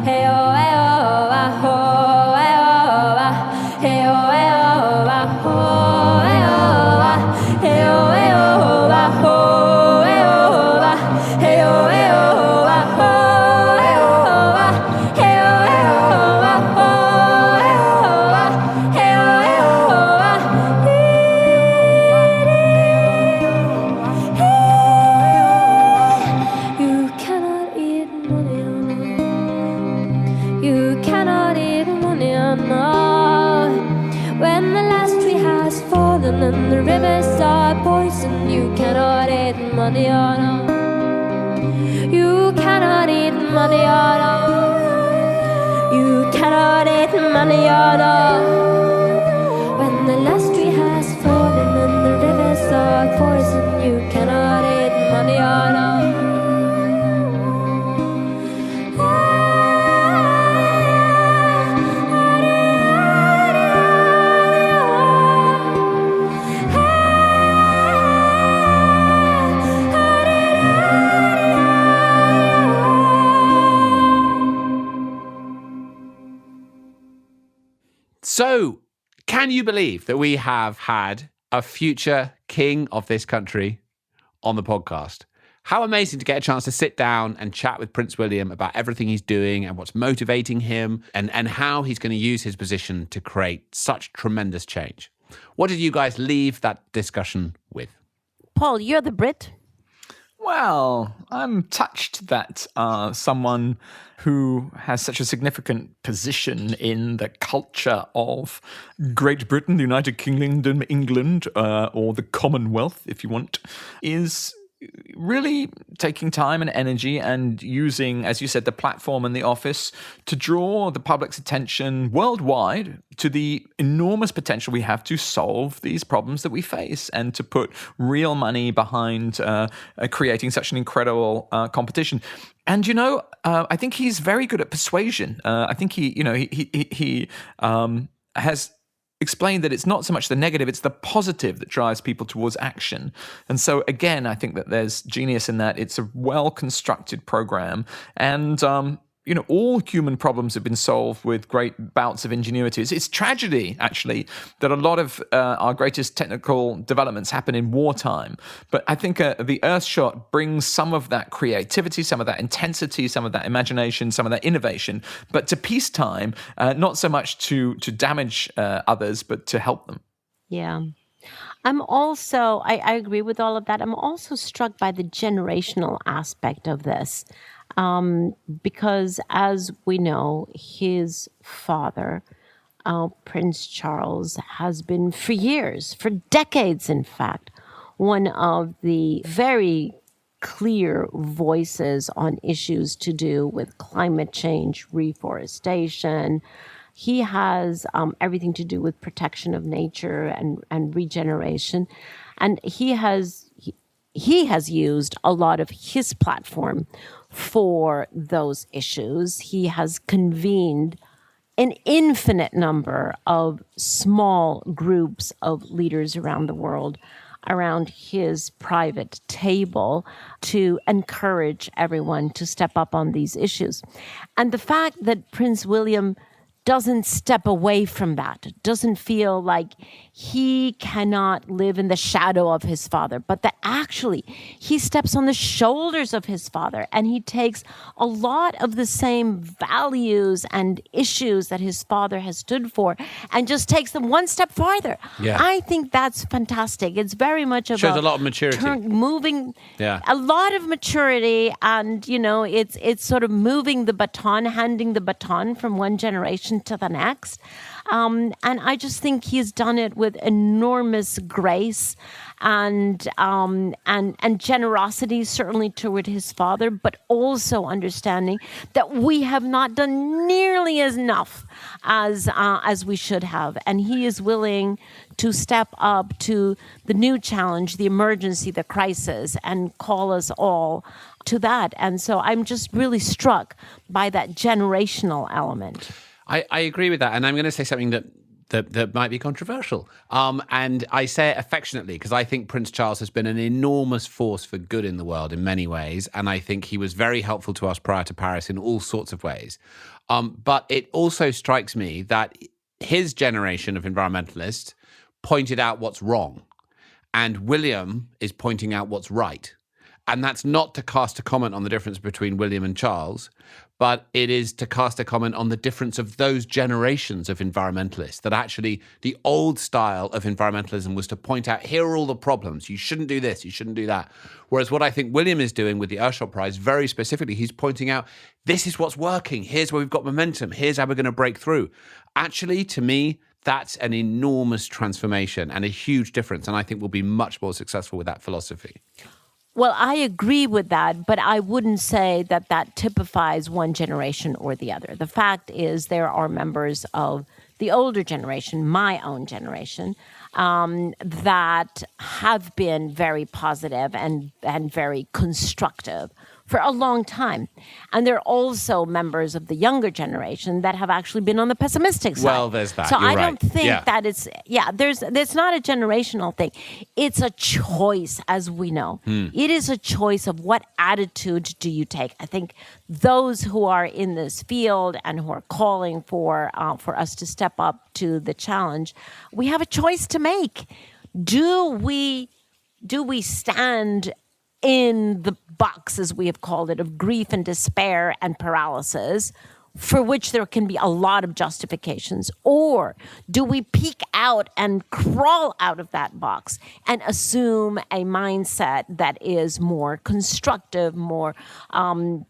S5: Hey, oh, poison and the rivers are poison. You cannot eat manana. You cannot eat manana. You cannot eat manana. When the last tree has fallen and the rivers are poison, you cannot eat manana.
S1: So, can you believe that we have had a future king of this country on the podcast? How amazing to get a chance to sit down and chat with Prince William about everything he's doing and what's motivating him and how he's going to use his position to create such tremendous change. What did you guys leave that discussion with?
S2: Paul, you're the Brit.
S3: Well, I'm touched that someone who has such a significant position in the culture of Great Britain, the United Kingdom, England, or the Commonwealth, if you want, is really taking time and energy and using, as you said, the platform and the office to draw the public's attention worldwide to the enormous potential we have to solve these problems that we face and to put real money behind creating such an incredible competition. And, I think he's very good at persuasion. I think he has explained that it's not so much the negative, it's the positive that drives people towards action. And so, again, I think that there's genius in that. It's a well-constructed program. And, all human problems have been solved with great bouts of ingenuity. It's tragedy, actually, that a lot of our greatest technical developments happen in wartime. But I think the Earthshot brings some of that creativity, some of that intensity, some of that imagination, some of that innovation, but to peacetime, not so much to damage others, but to help them.
S2: Yeah. I'm also, I agree with all of that. I'm also struck by the generational aspect of this. Because as we know, his father, Prince Charles, has been for years, for decades, in fact, one of the very clear voices on issues to do with climate change, reforestation. He has everything to do with protection of nature and regeneration. And he has used a lot of his platform for those issues. He has convened an infinite number of small groups of leaders around the world around his private table to encourage everyone to step up on these issues. And the fact that Prince William doesn't step away from that, doesn't feel like he cannot live in the shadow of his father, but that actually he steps on the shoulders of his father and he takes a lot of the same values and issues that his father has stood for and just takes them one step farther.
S1: Yeah.
S2: I think that's fantastic. It's very much about
S1: shows a lot of maturity.
S2: Moving a lot of maturity, and it's sort of moving the baton, handing the baton from one generation to the next. And I just think he's done it with enormous grace and generosity, certainly toward his father, but also understanding that we have not done nearly as enough as we should have. And he is willing to step up to the new challenge, the emergency, the crisis, and call us all to that. And so I'm just really struck by that generational element.
S1: I agree with that. And I'm going to say something that might be controversial. And I say it affectionately because I think Prince Charles has been an enormous force for good in the world in many ways. And I think he was very helpful to us prior to Paris in all sorts of ways. But it also strikes me that his generation of environmentalists pointed out what's wrong. And William is pointing out what's right. And that's not to cast a comment on the difference between William and Charles, but it is to cast a comment on the difference of those generations of environmentalists, that actually the old style of environmentalism was to point out, here are all the problems. You shouldn't do this. You shouldn't do that. Whereas what I think William is doing with the Earthshot Prize, very specifically, he's pointing out, this is what's working. Here's where we've got momentum. Here's how we're going to break through. Actually, to me, that's an enormous transformation and a huge difference. And I think we'll be much more successful with that philosophy.
S2: Well, I agree with that, but I wouldn't say that that typifies one generation or the other. The fact is there are members of the older generation, my own generation, that have been very positive and very constructive for a long time. And there are also members of the younger generation that have actually been on the pessimistic side.
S1: Well, there's that.
S2: So
S1: You're
S2: I
S1: right.
S2: don't think
S1: Yeah.
S2: that it's not a generational thing. It's a choice, as we know. It is a choice of what attitude do you take. I think those who are in this field and who are calling for us to step up to the challenge, we have a choice to make. Do we stand in the box, as we have called it, of grief and despair and paralysis, for which there can be a lot of justifications? Or do we peek out and crawl out of that box and assume a mindset that is more constructive, more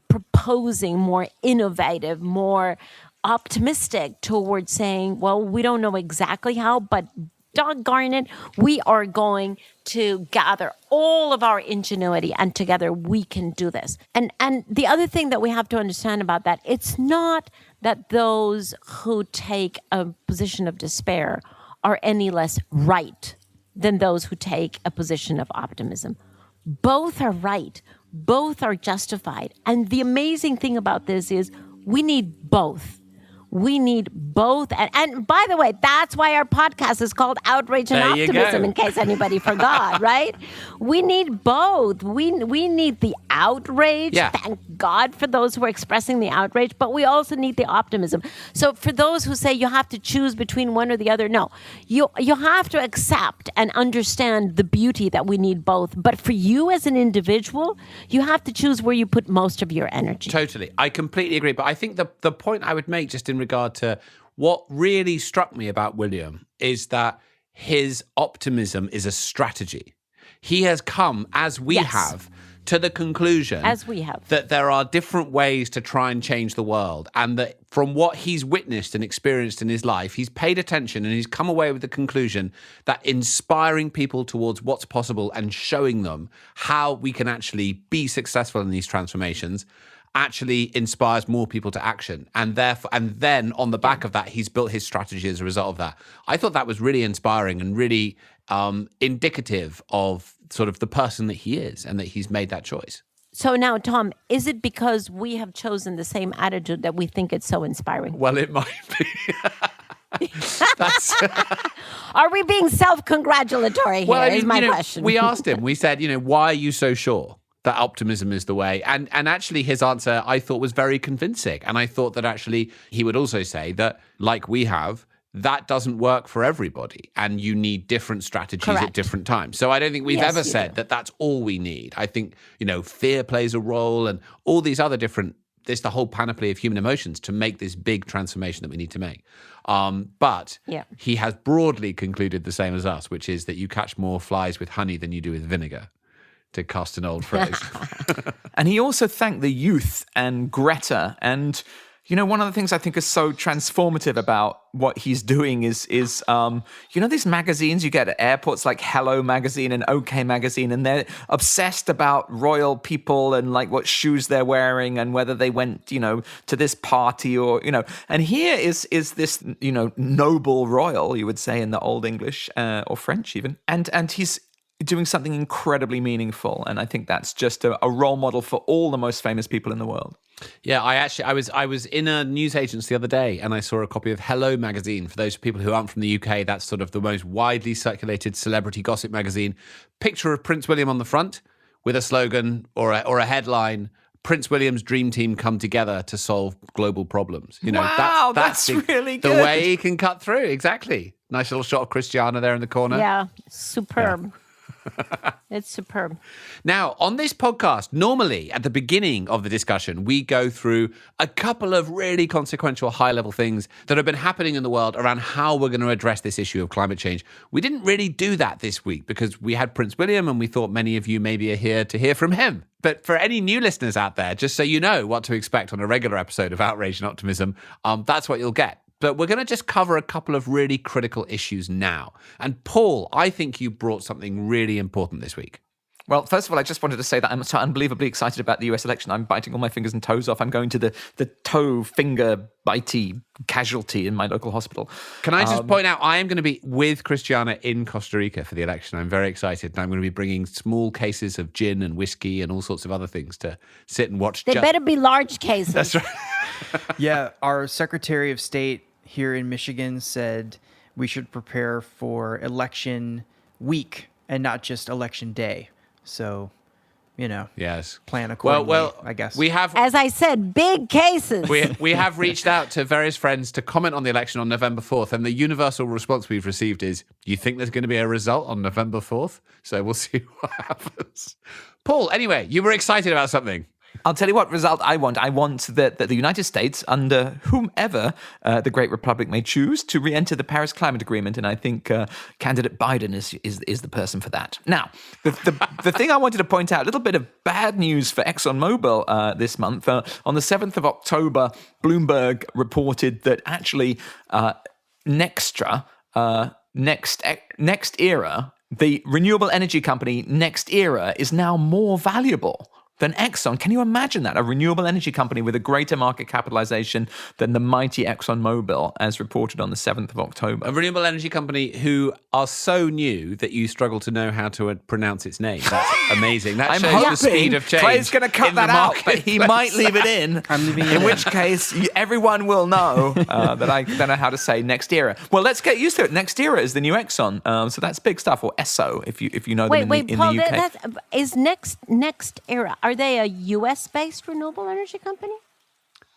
S2: proposing, more innovative, more optimistic towards saying, well, we don't know exactly how, but doggone it, we are going to gather all of our ingenuity and together we can do this. And the other thing that we have to understand about that, it's not that those who take a position of despair are any less right than those who take a position of optimism. Both are right. Both are justified. And the amazing thing about this is we need both. We need both. And by the way, that's why our podcast is called Outrage and
S1: There you
S2: Optimism,
S1: go.
S2: in case anybody forgot, right? We need both. We need the outrage.
S1: Yeah.
S2: Thank God for those who are expressing the outrage, but we also need the optimism. So for those who say you have to choose between one or the other, no. You have to accept and understand the beauty that we need both. But for you as an individual, you have to choose where you put most of your energy.
S1: Totally. I completely agree. But I think the point I would make just in regard to what really struck me about William is that his optimism is a strategy. He has come, as we
S2: Yes.
S1: have, to the conclusion
S2: As we have.
S1: that there are different ways to try and change the world, and that from what he's witnessed and experienced in his life, he's paid attention and he's come away with the conclusion that inspiring people towards what's possible and showing them how we can actually be successful in these transformations actually inspires more people to action. And then on the back of that, he's built his strategy as a result of that. I thought that was really inspiring and really indicative of sort of the person that he is and that he's made that choice.
S2: So now, Tom, is it because we have chosen the same attitude that we think it's so inspiring?
S1: Well, it might be. That's
S2: Are we being self-congratulatory here? Is my question.
S1: We asked him, we said, why are you so sure that optimism is the way? And actually his answer, I thought, was very convincing. And I thought that actually he would also say that, like we have, that doesn't work for everybody. And you need different strategies at
S2: Correct.
S1: different times. So I don't think we've
S2: Yes,
S1: ever
S2: you
S1: said
S2: do.
S1: that that's all we need. I think, fear plays a role and all these other different, there's the whole panoply of human emotions to make this big transformation that we need to make. But
S2: Yeah.
S1: he has broadly concluded the same as us, which is that you catch more flies with honey than you do with vinegar, to cast an old phrase.
S3: And he also thanked the youth and Greta. And, one of the things I think is so transformative about what he's doing is these magazines you get at airports like Hello Magazine and OK Magazine, and they're obsessed about royal people and like what shoes they're wearing and whether they went, to this party or, and here is this, noble royal, you would say in the Old English or French even. And he's doing something incredibly meaningful. And I think that's just a role model for all the most famous people in the world.
S1: Yeah, I was in a news agency the other day and I saw a copy of Hello Magazine. For those people who aren't from the UK, that's sort of the most widely circulated celebrity gossip magazine. Picture of Prince William on the front with a slogan or a headline: Prince William's dream team come together to solve global problems.
S3: Wow, that's really
S1: the
S3: good.
S1: way he can cut through. Exactly. Nice little shot of Cristiano there in the corner.
S2: Yeah, superb. It's superb.
S1: Now, on this podcast, normally at the beginning of the discussion, we go through a couple of really consequential high-level things that have been happening in the world around how we're going to address this issue of climate change. We didn't really do that this week because we had Prince William and we thought many of you maybe are here to hear from him. But for any new listeners out there, just so you know what to expect on a regular episode of Outrage and Optimism, that's what you'll get. But we're going to just cover a couple of really critical issues now. And Paul, I think you brought something really important this week.
S3: Well, first of all, I just wanted to say that I'm so unbelievably excited about the US election. I'm biting all my fingers and toes off. I'm going to the toe finger bitey casualty in my local hospital.
S1: Can I just point out, I am going to be with Christiana in Costa Rica for the election. I'm very excited. And I'm going to be bringing small cases of gin and whiskey and all sorts of other things to sit and watch.
S2: They better be large cases.
S1: That's right.
S6: Yeah, our Secretary of State here in Michigan said we should prepare for election week and not just election day. So,
S1: Yes.
S6: plan accordingly,
S1: Well,
S6: I guess.
S1: we have,
S2: As I said, big cases.
S1: we have reached out to various friends to comment on the election on November 4th, and the universal response we've received is, you think there's going to be a result on November 4th? So we'll see what happens. Paul, anyway, you were excited about something.
S3: I'll tell you what result I want. I want that the United States, under whomever the Great Republic may choose, to re-enter the Paris Climate Agreement, and I think candidate Biden is the person for that. Now, the thing I wanted to point out, a little bit of bad news for ExxonMobil this month. On the 7th of October, Bloomberg reported that actually Nextra, Next Era, the renewable energy company Next Era, is now more valuable than Exxon. Can you imagine that? A renewable energy company with a greater market capitalization than the mighty ExxonMobil, as reported on the 7th of October.
S1: A renewable energy company who are so new that you struggle to know how to pronounce its name. That's amazing. That
S3: I'm
S1: shows
S3: hoping
S1: the speed of change.
S3: Clay's going to cut
S1: in the
S3: that out, but he
S1: marketplace.
S3: might leave it in.
S6: I'm leaving it
S3: in
S6: in.
S3: which case, everyone will know that I don't know how to say Next Era. Well, let's get used to it. Next Era is the new Exxon, so that's big stuff. Or Esso, if you know them in
S2: Paul,
S3: the UK.
S2: is Next Era, are they a US-based renewable energy company?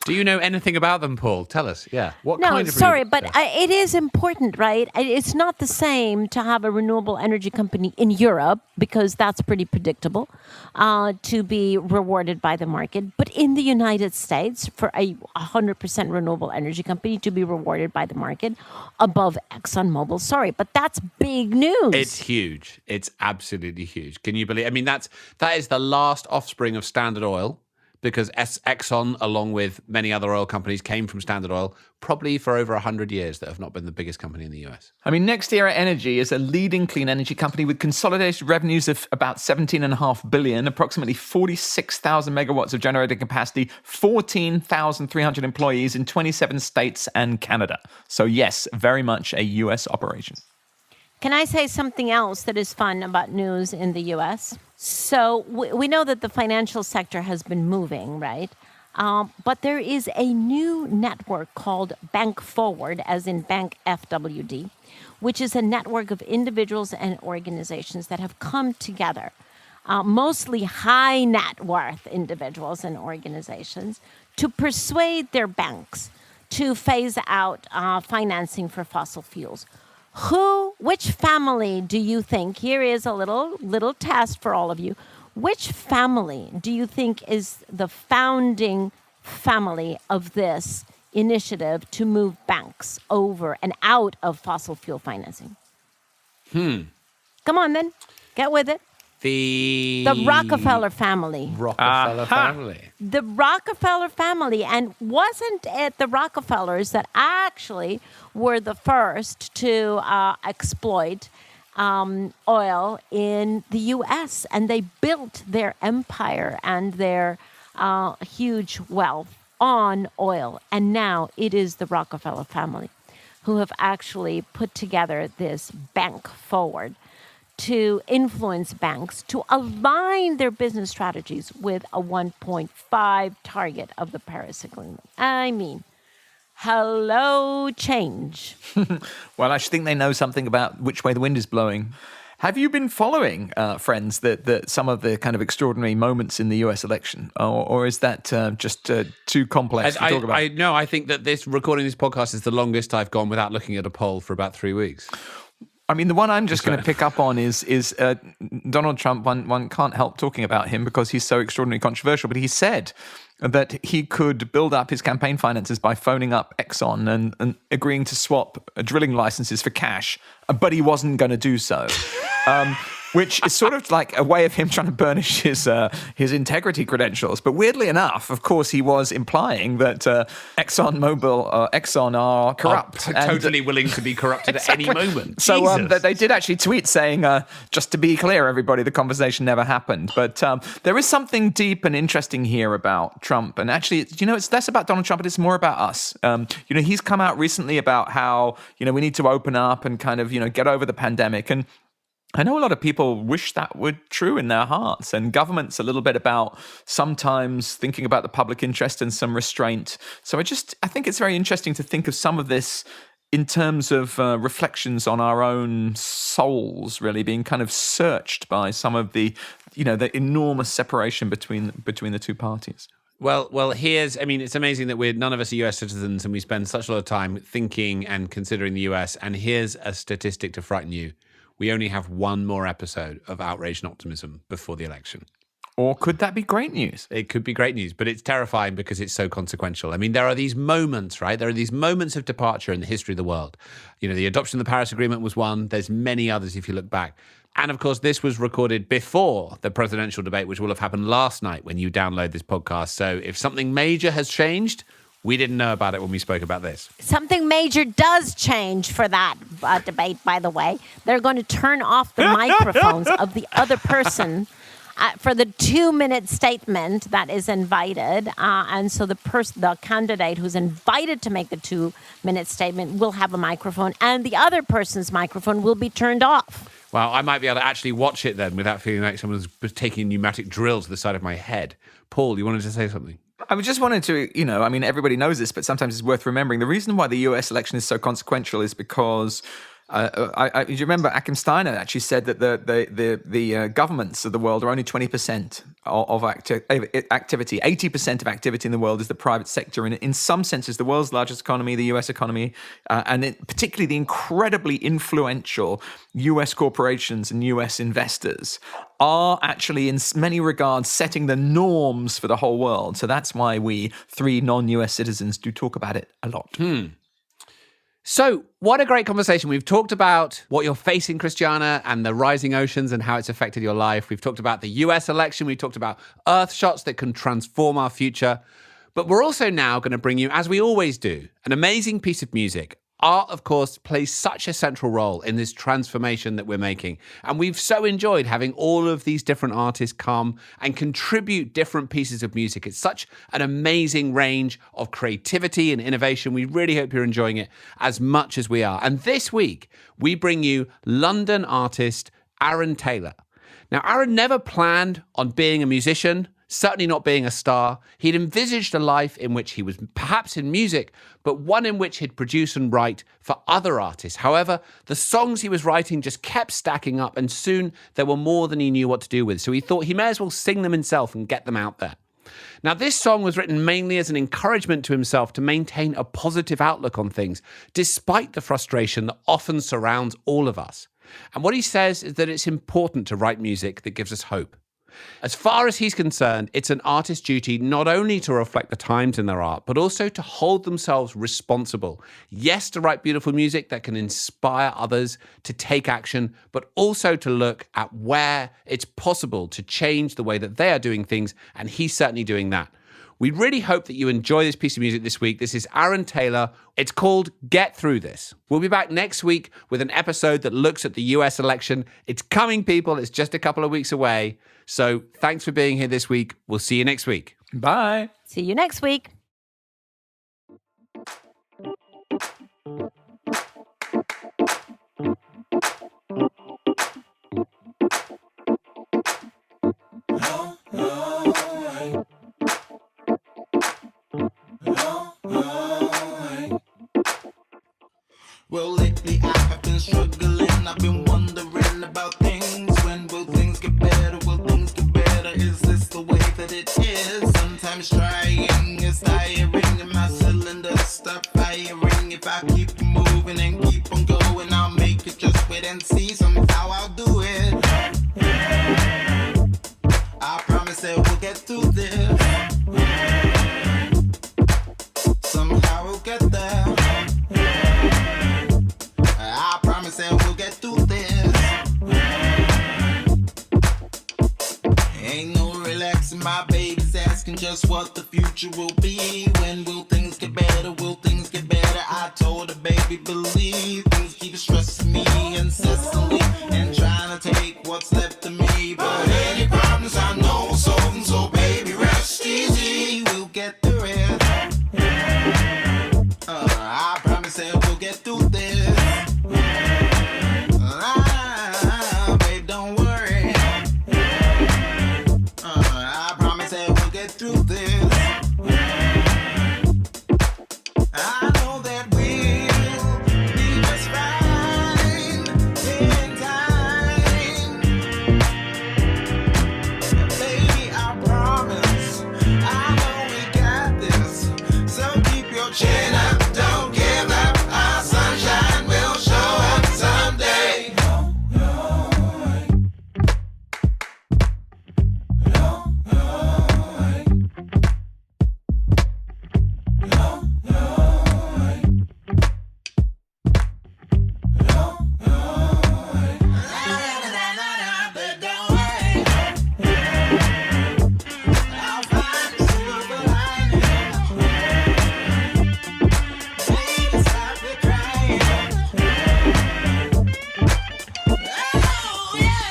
S1: Do you know anything about them, Paul? Tell us. Yeah. What
S2: No,
S1: kind of
S2: sorry,
S1: renewable-
S2: but it is important, right? It's not the same to have a renewable energy company in Europe, because that's pretty predictable, to be rewarded by the market. But in the United States, for a 100% renewable energy company to be rewarded by the market above ExxonMobil, sorry, but that's big news.
S1: It's huge. It's absolutely huge. Can you believe? I mean, that is the last offspring of Standard Oil, because Exxon, along with many other oil companies, came from Standard Oil, probably for over 100 years, that have not been the biggest company in the US.
S3: I mean, Next Era Energy is a leading clean energy company with consolidated revenues of about $17.5 billion, approximately 46,000 megawatts of generating capacity, 14,300 employees in 27 states and Canada. So yes, very much a US operation.
S2: Can I say something else that is fun about news in the U.S.? So we know that the financial sector has been moving, right? But there is a new network called Bank Forward, as in Bank FWD, which is a network of individuals and organizations that have come together, mostly high net worth individuals and organizations, to persuade their banks to phase out financing for fossil fuels. Which family do you think, here is a little test for all of you, which family do you think is the founding family of this initiative to move banks over and out of fossil fuel financing? Come on then, get with it.
S1: The
S2: Rockefeller family.
S1: Rockefeller family.
S2: The Rockefeller family, and wasn't it the Rockefellers that actually were the first to exploit oil in the U.S., and they built their empire and their huge wealth on oil, and now it is the Rockefeller family who have actually put together this Bank Forward to influence banks to align their business strategies with a 1.5 target of the Paris Agreement. I mean, hello, change.
S3: Well, I should think they know something about which way the wind is blowing. Have you been following, friends, that some of the kind of extraordinary moments in the US election? Or is that just too complex to talk about?
S1: I think that recording this podcast is the longest I've gone without looking at a poll for about 3 weeks.
S3: I mean, the one I'm just going to pick up on is Donald Trump. One can't help talking about him because he's so extraordinarily controversial, but he said that he could build up his campaign finances by phoning up Exxon and agreeing to swap drilling licenses for cash, but he wasn't going to do so. which is sort of like a way of him trying to burnish his integrity credentials. But weirdly enough, of course, he was implying that Exxon are corrupt.
S1: Totally willing to be corrupted at any moment.
S3: So they did actually tweet saying, just to be clear, everybody, the conversation never happened. But there is something deep and interesting here about Trump. And actually, it's less about Donald Trump, but it's more about us. He's come out recently about how, we need to open up and kind of, get over the pandemic. And I know a lot of people wish that were true in their hearts, and government's a little bit about sometimes thinking about the public interest and some restraint. So I think it's very interesting to think of some of this in terms of reflections on our own souls, really being kind of searched by some of the, the enormous separation between the two parties.
S1: Well, it's amazing that none of us are US citizens, and we spend such a lot of time thinking and considering the US. And here's a statistic to frighten you. We only have one more episode of Outrage Optimism before the election.
S3: Or could that be great news?
S1: It could be great news, but it's terrifying because it's so consequential. I mean, there are these moments, right? There are these moments of departure in the history of the world. The adoption of the Paris Agreement was one. There's many others if you look back. And of course, this was recorded before the presidential debate, which will have happened last night when you download this podcast. So if something major has changed, we didn't know about it when we spoke about this.
S2: Something major does change for that debate, by the way. They're going to turn off the microphones of the other person for the 2-minute statement that is invited. And so the candidate who's invited to make the 2-minute statement will have a microphone, and the other person's microphone will be turned off.
S1: Well, I might be able to actually watch it then without feeling like someone's taking a pneumatic drill to the side of my head. Paul, you wanted to say something?
S3: I just wanted to, everybody knows this, but sometimes it's worth remembering. The reason why the US election is so consequential is because you remember Achim Steiner actually said that the governments of the world are only 20% of activity. 80% of activity in the world is the private sector. And in some senses, the world's largest economy, the US economy, and particularly the incredibly influential US corporations and US investors are actually, in many regards, setting the norms for the whole world. So that's why we 3 non-US citizens do talk about it a lot.
S1: So, what a great conversation. We've talked about what you're facing, Christiana, and the rising oceans and how it's affected your life. We've talked about the US election. We've talked about Earthshots that can transform our future. But we're also now going to bring you, as we always do, an amazing piece of music. Art, of course, plays such a central role in this transformation that we're making. And we've so enjoyed having all of these different artists come and contribute different pieces of music. It's such an amazing range of creativity and innovation. We really hope you're enjoying it as much as we are. And this week, we bring you London artist Aaron Taylor. Now, Aaron never planned on being a musician, certainly not being a star. He'd envisaged a life in which he was perhaps in music, but one in which he'd produce and write for other artists. However, the songs he was writing just kept stacking up, and soon there were more than he knew what to do with. So he thought he may as well sing them himself and get them out there. Now, this song was written mainly as an encouragement to himself to maintain a positive outlook on things, despite the frustration that often surrounds all of us. And what he says is that it's important to write music that gives us hope. As far as he's concerned, it's an artist's duty not only to reflect the times in their art, but also to hold themselves responsible. Yes, to write beautiful music that can inspire others to take action, but also to look at where it's possible to change the way that they are doing things, and he's certainly doing that. We really hope that you enjoy this piece of music this week. This is Aaron Taylor. It's called Get Through This. We'll be back next week with an episode that looks at the US election. It's coming, people. It's just a couple of weeks away. So thanks for being here this week. We'll see you next week.
S3: Bye.
S2: See you next week.
S7: Well, lately I have been struggling. I've been wondering about things. When will things get better? Will things get better? Is this the way that it is? Sometimes trying is tiring, and my cylinders stop firing. If I keep moving and keep on going, I'll make it. Just wait and see. Somehow I'll do it. I promise that we'll get through this. Somehow we'll get there. I promise that we'll get through this. just what the future will be. When will things get better? Will things get better? I told her, baby, believe. Things keep stressing me incessantly and trying to take what's left of me. But any problems I know will solve them, so baby, rest easy. We'll get through it. I promise that we'll get through this. Babe, don't worry. I promise that we'll get through this. I know that we'll be just fine in time. Baby, I promise. I know we got this. So keep your chin up, don't give up. Our sunshine will show up someday. But don't worry, I'll find the silver lining. Baby, stop the crying. Oh, yeah.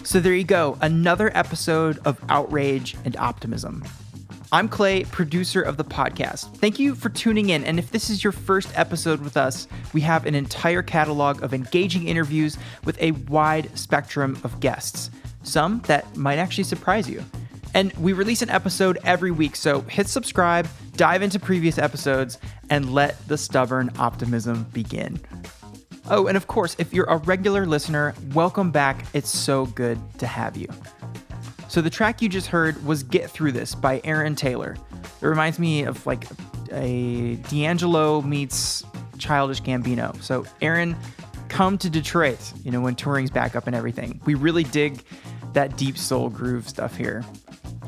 S6: So there you go, another episode of Outrage and Optimism. I'm Clay, producer of the podcast. Thank you for tuning in, and if this is your first episode with us, we have an entire catalog of engaging interviews with a wide spectrum of guests, some that might actually surprise you. And we release an episode every week, so hit subscribe, dive into previous episodes, and let the stubborn optimism begin. Oh, and of course, if you're a regular listener, welcome back. It's so good to have you. So the track you just heard was Get Through This by Aaron Taylor. It reminds me of like a D'Angelo meets Childish Gambino. So Aaron, come to Detroit, when touring's back up and everything. We really dig that deep soul groove stuff here.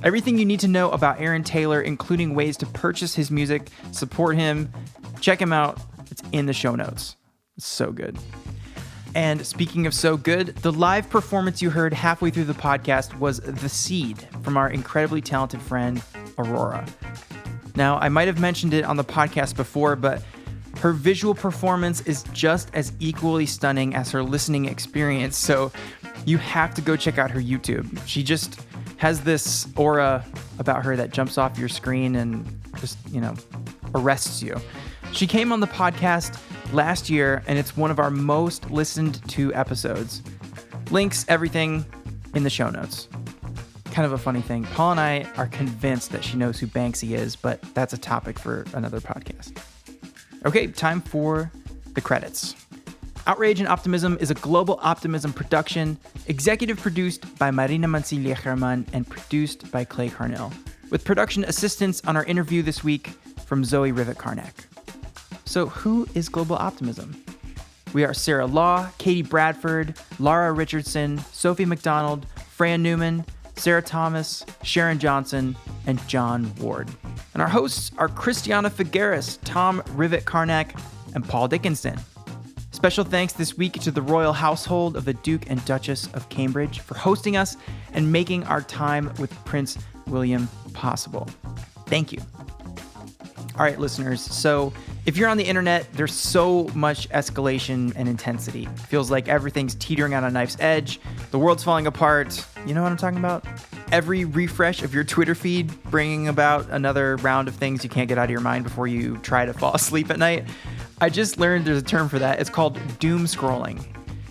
S6: Everything you need to know about Aaron Taylor, including ways to purchase his music, support him, check him out. It's in the show notes. It's so good. And speaking of so good, the live performance you heard halfway through the podcast was The Seed from our incredibly talented friend, Aurora. Now, I might have mentioned it on the podcast before, but her visual performance is just as equally stunning as her listening experience, so you have to go check out her YouTube. She just has this aura about her that jumps off your screen and just, arrests you. She came on the podcast last year, and it's one of our most listened to episodes. Links, everything in the show notes. Kind of a funny thing. Paul and I are convinced that she knows who Banksy is, but that's a topic for another podcast. Okay, time for the credits. Outrage and Optimism is a Global Optimism production, executive produced by Marina Mancilia German and produced by Clay Carnell, with production assistance on our interview this week from Zoe Rivett-Karnak. So who is Global Optimism? We are Sarah Law, Katie Bradford, Lara Richardson, Sophie McDonald, Freya Newman, Sarah Thomas, Sharon Johnson, and John Ward. And our hosts are Christiana Figueres, Tom Rivett-Karnak, and Paul Dickinson. Special thanks this week to the royal household of the Duke and Duchess of Cambridge for hosting us and making our time with Prince William possible. Thank you. All right, listeners, so if you're on the internet, there's so much escalation and intensity. It feels like everything's teetering on a knife's edge. The world's falling apart. You know what I'm talking about? Every refresh of your Twitter feed bringing about another round of things you can't get out of your mind before you try to fall asleep at night. I just learned there's a term for that. It's called doom scrolling.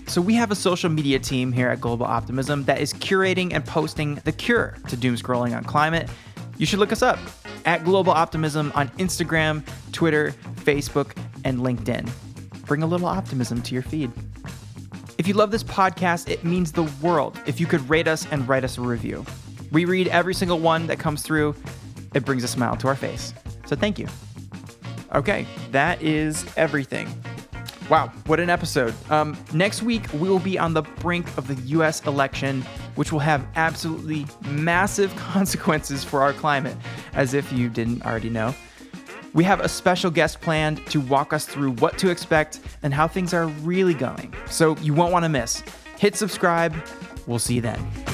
S6: So we have a social media team here at Global Optimism that is curating and posting the cure to doom scrolling on climate. You should look us up at Global Optimism on Instagram, Twitter, Facebook, and LinkedIn. Bring a little optimism to your feed. If you love this podcast, it means the world if you could rate us and write us a review. We read every single one that comes through. It brings a smile to our face. So thank you. Okay, that is everything. Wow, what an episode. Next week, we will be on the brink of the US election, which will have absolutely massive consequences for our climate, as if you didn't already know. We have a special guest planned to walk us through what to expect and how things are really going. So you won't want to miss. Hit subscribe. We'll see you then.